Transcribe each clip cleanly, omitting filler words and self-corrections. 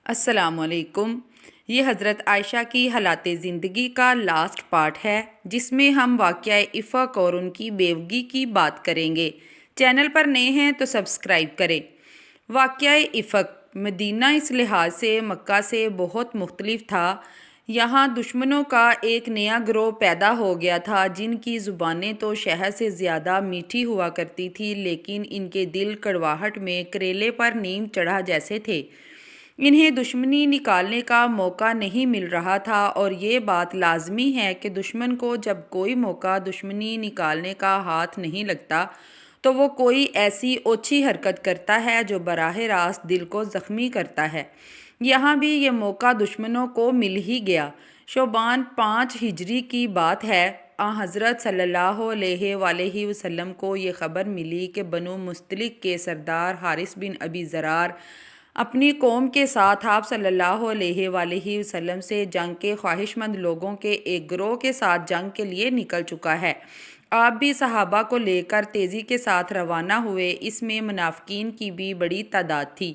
السلام علیکم۔ یہ حضرت عائشہ کی حالات زندگی کا لاسٹ پارٹ ہے جس میں ہم واقعہ افق اور ان کی بیوگی کی بات کریں گے۔ چینل پر نئے ہیں تو سبسکرائب کریں۔ واقعہ افق مدینہ اس لحاظ سے مکہ سے بہت مختلف تھا۔ یہاں دشمنوں کا ایک نیا گروہ پیدا ہو گیا تھا جن کی زبانیں تو شہد سے زیادہ میٹھی ہوا کرتی تھی، لیکن ان کے دل کڑواہٹ میں کریلے پر نیم چڑھا جیسے تھے۔ انہیں دشمنی نکالنے کا موقع نہیں مل رہا تھا، اور یہ بات لازمی ہے کہ دشمن کو جب کوئی موقع دشمنی نکالنے کا ہاتھ نہیں لگتا تو وہ کوئی ایسی اوچھی حرکت کرتا ہے جو براہ راست دل کو زخمی کرتا ہے۔ یہاں بھی یہ موقع دشمنوں کو مل ہی گیا۔ شعبان 5 ہجری کی بات ہے۔ حضرت صلی اللہ علیہ وآلہ وسلم کو یہ خبر ملی کہ بنو مستلق کے سردار حارث بن ابی ضرار اپنی قوم کے ساتھ آپ صلی اللہ علیہ وآلہ وسلم سے جنگ کے خواہش مند لوگوں کے ایک گروہ کے ساتھ جنگ کے لیے نکل چکا ہے۔ آپ بھی صحابہ کو لے کر تیزی کے ساتھ روانہ ہوئے۔ اس میں منافقین کی بھی بڑی تعداد تھی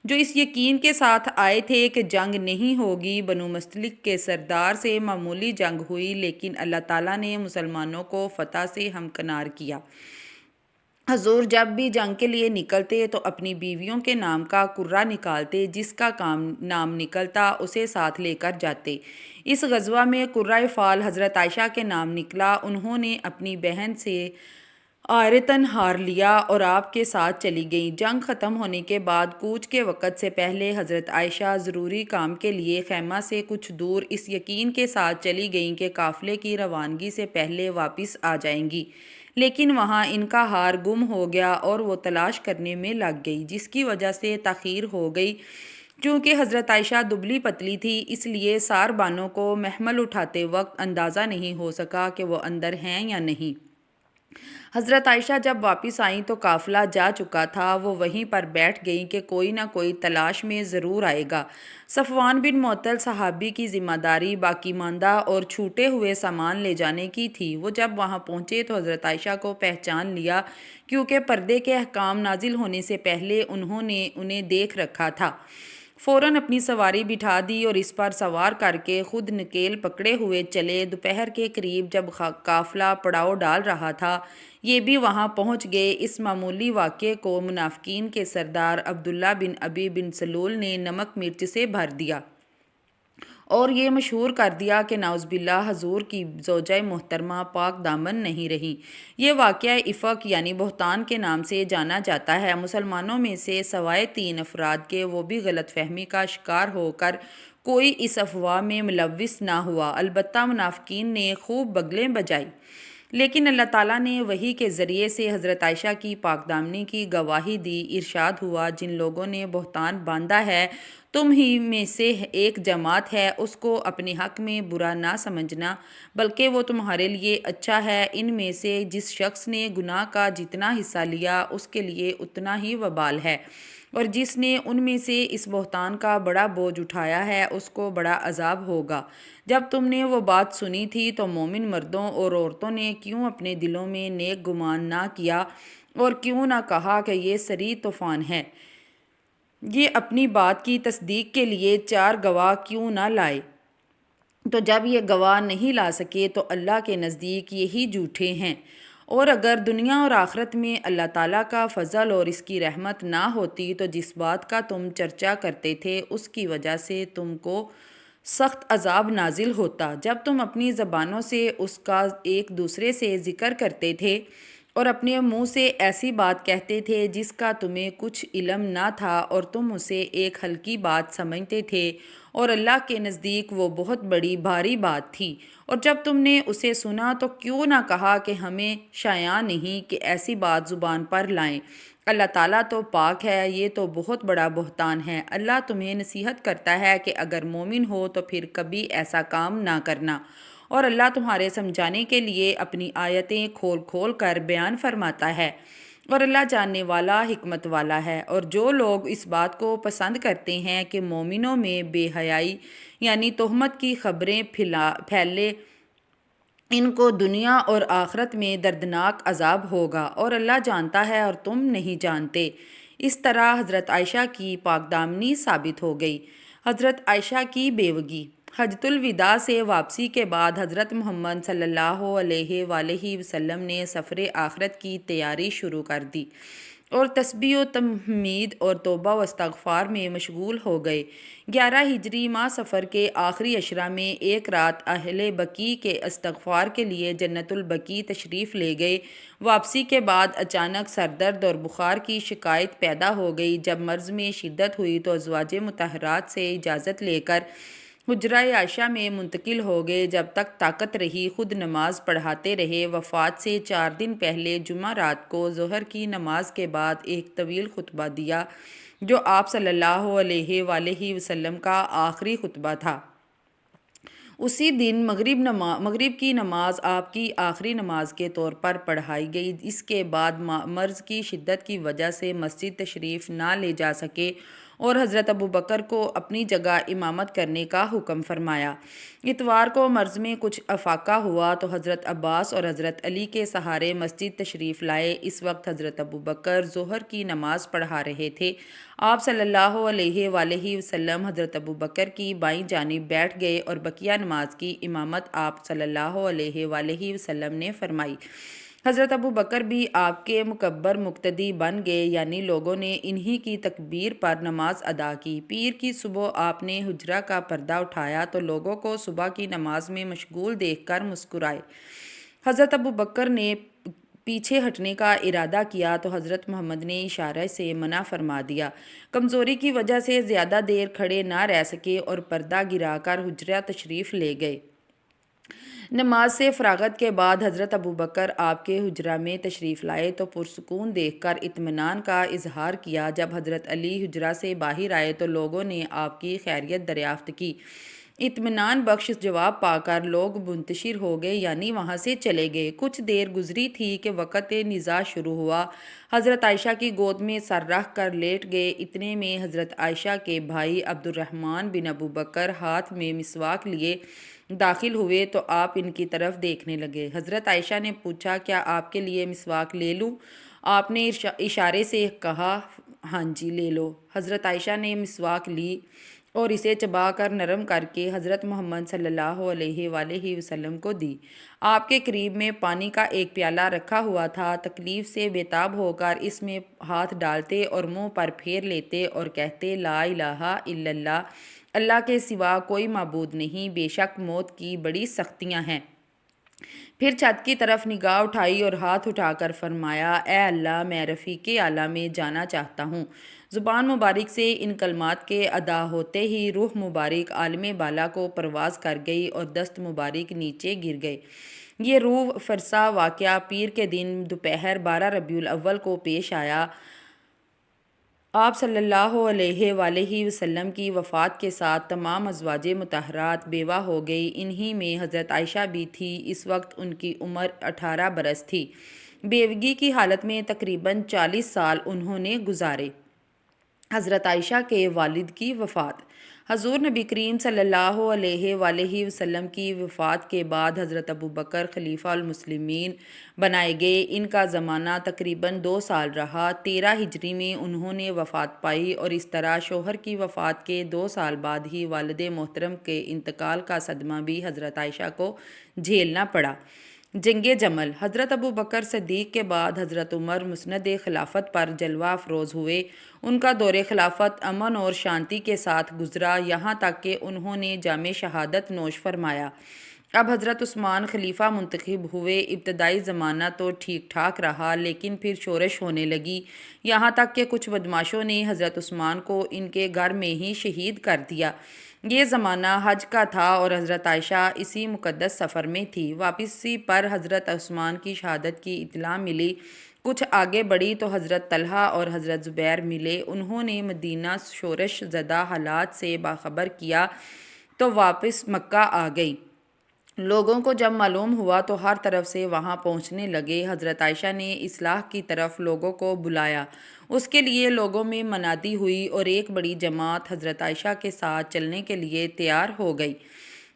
جو اس یقین کے ساتھ آئے تھے کہ جنگ نہیں ہوگی۔ بنو مستلق کے سردار سے معمولی جنگ ہوئی، لیکن اللہ تعالیٰ نے مسلمانوں کو فتح سے ہمکنار کیا۔ حضور جب بھی جنگ کے لیے نکلتے تو اپنی بیویوں کے نام کا کرہ نکالتے، جس کا نام نکلتا اسے ساتھ لے کر جاتے۔ اس غزوہ میں کرہ فال حضرت عائشہ کے نام نکلا۔ انہوں نے اپنی بہن سے عارتاً ہار لیا اور آپ کے ساتھ چلی گئیں۔ جنگ ختم ہونے کے بعد کوچ کے وقت سے پہلے حضرت عائشہ ضروری کام کے لیے خیمہ سے کچھ دور اس یقین کے ساتھ چلی گئیں کہ قافلے کی روانگی سے پہلے واپس آ جائیں گی، لیکن وہاں ان کا ہار گم ہو گیا اور وہ تلاش کرنے میں لگ گئی، جس کی وجہ سے تاخیر ہو گئی۔ چونکہ حضرت عائشہ دبلی پتلی تھی، اس لیے ساربانوں کو محمل اٹھاتے وقت اندازہ نہیں ہو سکا کہ وہ اندر ہیں یا نہیں۔ حضرت عائشہ جب واپس آئیں تو قافلہ جا چکا تھا۔ وہ وہیں پر بیٹھ گئیں کہ کوئی نہ کوئی تلاش میں ضرور آئے گا۔ صفوان بن معطل صحابی کی ذمہ داری باقی ماندہ اور چھوٹے ہوئے سامان لے جانے کی تھی۔ وہ جب وہاں پہنچے تو حضرت عائشہ کو پہچان لیا، کیونکہ پردے کے احکام نازل ہونے سے پہلے انہوں نے انہیں دیکھ رکھا تھا۔ فوراً اپنی سواری بٹھا دی اور اس پر سوار کر کے خود نکیل پکڑے ہوئے چلے۔ دوپہر کے قریب جب قافلہ پڑاؤ ڈال رہا تھا، یہ بھی وہاں پہنچ گئے۔ اس معمولی واقعے کو منافقین کے سردار عبداللہ بن ابی بن سلول نے نمک مرچ سے بھر دیا اور یہ مشہور کر دیا کہ نعوذ باللہ حضور کی زوجہ محترمہ پاک دامن نہیں رہیں۔ یہ واقعہ افق یعنی بہتان کے نام سے جانا جاتا ہے۔ مسلمانوں میں سے سوائے 3 افراد کے وہ بھی غلط فہمی کا شکار ہو کر کوئی اس افواہ میں ملوث نہ ہوا۔ البتہ منافقین نے خوب بگلیں بجائیں، لیکن اللہ تعالیٰ نے وحی کے ذریعے سے حضرت عائشہ کی پاک دامنی کی گواہی دی۔ ارشاد ہوا، جن لوگوں نے بہتان باندھا ہے تم ہی میں سے ایک جماعت ہے، اس کو اپنے حق میں برا نہ سمجھنا، بلکہ وہ تمہارے لیے اچھا ہے۔ ان میں سے جس شخص نے گناہ کا جتنا حصہ لیا اس کے لیے اتنا ہی وبال ہے، اور جس نے ان میں سے اس بہتان کا بڑا بوجھ اٹھایا ہے اس کو بڑا عذاب ہوگا۔ جب تم نے وہ بات سنی تھی تو مومن مردوں اور عورتوں نے کیوں اپنے دلوں میں نیک گمان نہ کیا اور کیوں نہ کہا کہ یہ سری طوفان ہے؟ یہ اپنی بات کی تصدیق کے لیے 4 گواہ کیوں نہ لائے؟ تو جب یہ گواہ نہیں لا سکے تو اللہ کے نزدیک یہی جھوٹے ہیں۔ اور اگر دنیا اور آخرت میں اللہ تعالیٰ کا فضل اور اس کی رحمت نہ ہوتی تو جس بات کا تم چرچا کرتے تھے اس کی وجہ سے تم کو سخت عذاب نازل ہوتا۔ جب تم اپنی زبانوں سے اس کا ایک دوسرے سے ذکر کرتے تھے اور اپنے منہ سے ایسی بات کہتے تھے جس کا تمہیں کچھ علم نہ تھا، اور تم اسے ایک ہلکی بات سمجھتے تھے اور اللہ کے نزدیک وہ بہت بڑی بھاری بات تھی، اور جب تم نے اسے سنا تو کیوں نہ کہا کہ ہمیں شایع نہیں کہ ایسی بات زبان پر لائیں۔ اللہ تعالیٰ تو پاک ہے، یہ تو بہت بڑا بہتان ہے۔ اللہ تمہیں نصیحت کرتا ہے کہ اگر مومن ہو تو پھر کبھی ایسا کام نہ کرنا، اور اللہ تمہارے سمجھانے کے لیے اپنی آیتیں کھول کھول کر بیان فرماتا ہے، اور اللہ جاننے والا حکمت والا ہے۔ اور جو لوگ اس بات کو پسند کرتے ہیں کہ مومنوں میں بے حیائی یعنی تہمت کی خبریں پھیلے، ان کو دنیا اور آخرت میں دردناک عذاب ہوگا، اور اللہ جانتا ہے اور تم نہیں جانتے۔ اس طرح حضرت عائشہ کی پاک دامنی ثابت ہو گئی۔ حضرت عائشہ کی بیوگی۔ حجۃ الوداع سے واپسی کے بعد حضرت محمد صلی اللہ علیہ وآلہ وسلم نے سفر آخرت کی تیاری شروع کر دی اور تسبیح و تحمید اور توبہ و استغفار میں مشغول ہو گئے۔ 11 ہجری ماہ صفر کے آخری عشرہ میں ایک رات اہل بقیع کے استغفار کے لیے جنت البقیع تشریف لے گئے۔ واپسی کے بعد اچانک سردرد اور بخار کی شکایت پیدا ہو گئی۔ جب مرض میں شدت ہوئی تو ازواج مطہرات سے اجازت لے کر حجرہ عائشہ میں منتقل ہو گئے۔ جب تک طاقت رہی خود نماز پڑھاتے رہے۔ وفات سے 4 دن پہلے جمعہ رات کو ظہر کی نماز کے بعد ایک طویل خطبہ دیا جو آپ صلی اللہ علیہ وآلہ وسلم کا آخری خطبہ تھا۔ اسی دن مغرب کی نماز آپ کی آخری نماز کے طور پر پڑھائی گئی۔ اس کے بعد مرض کی شدت کی وجہ سے مسجد تشریف نہ لے جا سکے اور حضرت ابوبکر کو اپنی جگہ امامت کرنے کا حکم فرمایا۔ اتوار کو مرض میں کچھ افاقہ ہوا تو حضرت عباس اور حضرت علی کے سہارے مسجد تشریف لائے۔ اس وقت حضرت ابوبکر ظہر کی نماز پڑھا رہے تھے۔ آپ صلی اللہ علیہ وآلہ وسلم حضرت ابوبکر کی بائیں جانب بیٹھ گئے اور بقیہ نماز کی امامت آپ صلی اللہ علیہ وآلہ وسلم نے فرمائی۔ حضرت ابوبکر بھی آپ کے مکبر مقتدی بن گئے، یعنی لوگوں نے انہی کی تکبیر پر نماز ادا کی۔ پیر کی صبح آپ نے حجرہ کا پردہ اٹھایا تو لوگوں کو صبح کی نماز میں مشغول دیکھ کر مسکرائے۔ حضرت ابوبکر نے پیچھے ہٹنے کا ارادہ کیا تو حضرت محمد نے اشارے سے منع فرما دیا۔ کمزوری کی وجہ سے زیادہ دیر کھڑے نہ رہ سکے اور پردہ گرا کر حجرہ تشریف لے گئے۔ نماز سے فراغت کے بعد حضرت ابوبکر آپ کے حجرہ میں تشریف لائے تو پرسکون دیکھ کر اطمینان کا اظہار کیا۔ جب حضرت علی حجرہ سے باہر آئے تو لوگوں نے آپ کی خیریت دریافت کی۔ اطمینان بخش جواب پا کر لوگ منتشر ہو گئے، یعنی وہاں سے چلے گئے۔ کچھ دیر گزری تھی کہ وقت نزاع شروع ہوا۔ حضرت عائشہ کی گود میں سر رکھ کر لیٹ گئے۔ اتنے میں حضرت عائشہ کے بھائی عبد الرحمن بن ابوبکر ہاتھ میں مسواک لیے داخل ہوئے تو آپ ان کی طرف دیکھنے لگے۔ حضرت عائشہ نے پوچھا، کیا آپ کے لیے مسواک لے لوں؟ آپ نے اشارے سے کہا، ہاں جی لے لو۔ حضرت عائشہ نے مسواک لی اور اسے چبا کر نرم کر کے حضرت محمد صلی اللہ علیہ وآلہ وسلم کو دی۔ آپ کے قریب میں پانی کا ایک پیالہ رکھا ہوا تھا۔ تکلیف سے بے تاب ہو کر اس میں ہاتھ ڈالتے اور منہ پر پھیر لیتے اور کہتے، لا الہ الا اللہ، اللہ کے سوا کوئی معبود نہیں، بے شک موت کی بڑی سختیاں ہیں۔ پھر چھت کی طرف نگاہ اٹھائی اور ہاتھ اٹھا کر فرمایا، اے اللہ، میں رفیق اعلیٰ میں جانا چاہتا ہوں۔ زبان مبارک سے ان کلمات کے ادا ہوتے ہی روح مبارک عالم بالا کو پرواز کر گئی اور دست مبارک نیچے گر گئے۔ یہ روح فرسا واقعہ پیر کے دن دوپہر 12 ربیع الاول کو پیش آیا۔ آپ صلی اللہ علیہ وآلہ وسلم کی وفات کے ساتھ تمام ازواج مطہرات بیوہ ہو گئی۔ انہی میں حضرت عائشہ بھی تھی۔ اس وقت ان کی عمر 18 برس تھی۔ بیوگی کی حالت میں تقریباً 40 سال انہوں نے گزارے۔ حضرت عائشہ کے والد کی وفات۔ حضور نبی کریم صلی اللہ علیہ وآلہ وسلم کی وفات کے بعد حضرت ابوبکر خلیفہ المسلمین بنائے گئے۔ ان کا زمانہ تقریباً 2 سال رہا۔ 13 ہجری میں انہوں نے وفات پائی اور اس طرح شوہر کی وفات کے 2 سال بعد ہی والد محترم کے انتقال کا صدمہ بھی حضرت عائشہ کو جھیلنا پڑا۔ جنگ جمل۔ حضرت ابوبکر صدیق کے بعد حضرت عمر مسند خلافت پر جلوہ افروز ہوئے۔ ان کا دور خلافت امن اور شانتی کے ساتھ گزرا، یہاں تک کہ انہوں نے جام شہادت نوش فرمایا۔ اب حضرت عثمان خلیفہ منتخب ہوئے۔ ابتدائی زمانہ تو ٹھیک ٹھاک رہا، لیکن پھر شورش ہونے لگی، یہاں تک کہ کچھ بدماشوں نے حضرت عثمان کو ان کے گھر میں ہی شہید کر دیا۔ یہ زمانہ حج کا تھا اور حضرت عائشہ اسی مقدس سفر میں تھی۔ واپسی پر حضرت عثمان کی شہادت کی اطلاع ملی۔ کچھ آگے بڑھی تو حضرت طلحہ اور حضرت زبیر ملے۔ انہوں نے مدینہ شورش زدہ حالات سے باخبر کیا تو واپس مکہ آ گئی۔ لوگوں کو جب معلوم ہوا تو ہر طرف سے وہاں پہنچنے لگے۔ حضرت عائشہ نے اصلاح کی طرف لوگوں کو بلایا۔ اس کے لیے لوگوں میں منادی ہوئی اور ایک بڑی جماعت حضرت عائشہ کے ساتھ چلنے کے لیے تیار ہو گئی۔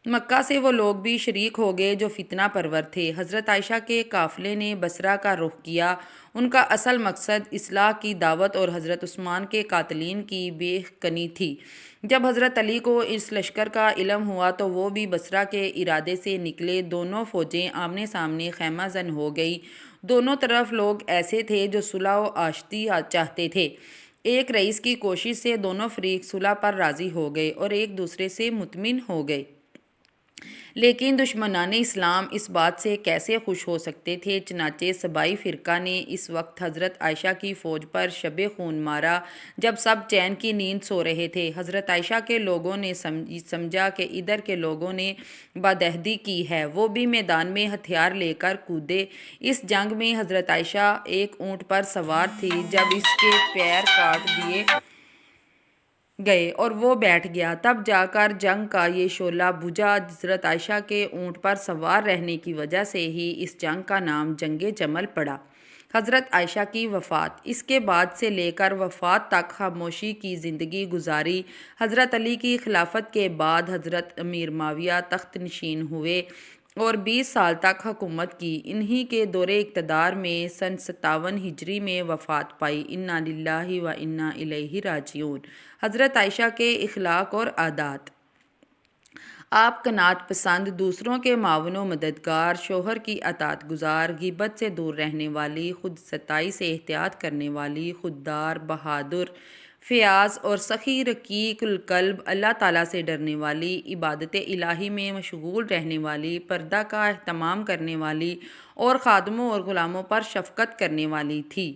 مکہ سے وہ لوگ بھی شریک ہو گئے جو فتنہ پرور تھے۔ حضرت عائشہ کے قافلے نے بصرہ کا رخ کیا۔ ان کا اصل مقصد اصلاح کی دعوت اور حضرت عثمان کے قاتلین کی بے کنی تھی۔ جب حضرت علی کو اس لشکر کا علم ہوا تو وہ بھی بصرہ کے ارادے سے نکلے۔ دونوں فوجیں آمنے سامنے خیمہ زن ہو گئیں۔ دونوں طرف لوگ ایسے تھے جو صلح و آشتی چاہتے تھے۔ ایک رئیس کی کوشش سے دونوں فریق صلح پر راضی ہو گئے اور ایک دوسرے سے مطمئن ہو گئے۔ لیکن دشمنان اسلام اس بات سے کیسے خوش ہو سکتے تھے؟ چنانچہ سبائی فرقہ نے اس وقت حضرت عائشہ کی فوج پر شب خون مارا جب سب چین کی نیند سو رہے تھے۔ حضرت عائشہ کے لوگوں نے سمجھا کہ ادھر کے لوگوں نے بدعہدی کی ہے، وہ بھی میدان میں ہتھیار لے کر کودے۔ اس جنگ میں حضرت عائشہ ایک اونٹ پر سوار تھی۔ جب اس کے پیر کاٹ دیے گئے اور وہ بیٹھ گیا، تب جا کر جنگ کا یہ شعلہ بجھا۔ حضرت عائشہ کے اونٹ پر سوار رہنے کی وجہ سے ہی اس جنگ کا نام جنگ جمل پڑا۔ حضرت عائشہ کی وفات۔ اس کے بعد سے لے کر وفات تک خاموشی کی زندگی گزاری۔ حضرت علی کی خلافت کے بعد حضرت امیر معاویہ تخت نشین ہوئے اور 20 سال تک حکومت کی۔ انہی کے دور اقتدار میں سن 57 ہجری میں وفات پائی۔ انا للہ و انا الیہ راجعون۔ حضرت عائشہ کے اخلاق اور عادات۔ آپ قناعت پسند، دوسروں کے معاون و مددگار، شوہر کی اطاعت گزار، غیبت سے دور رہنے والی، خود ستائی سے احتیاط کرنے والی، خوددار، بہادر، فیاض اور سخی، رقیق القلب، اللہ تعالیٰ سے ڈرنے والی، عبادت الہی میں مشغول رہنے والی، پردہ کا اہتمام کرنے والی اور خادموں اور غلاموں پر شفقت کرنے والی تھی۔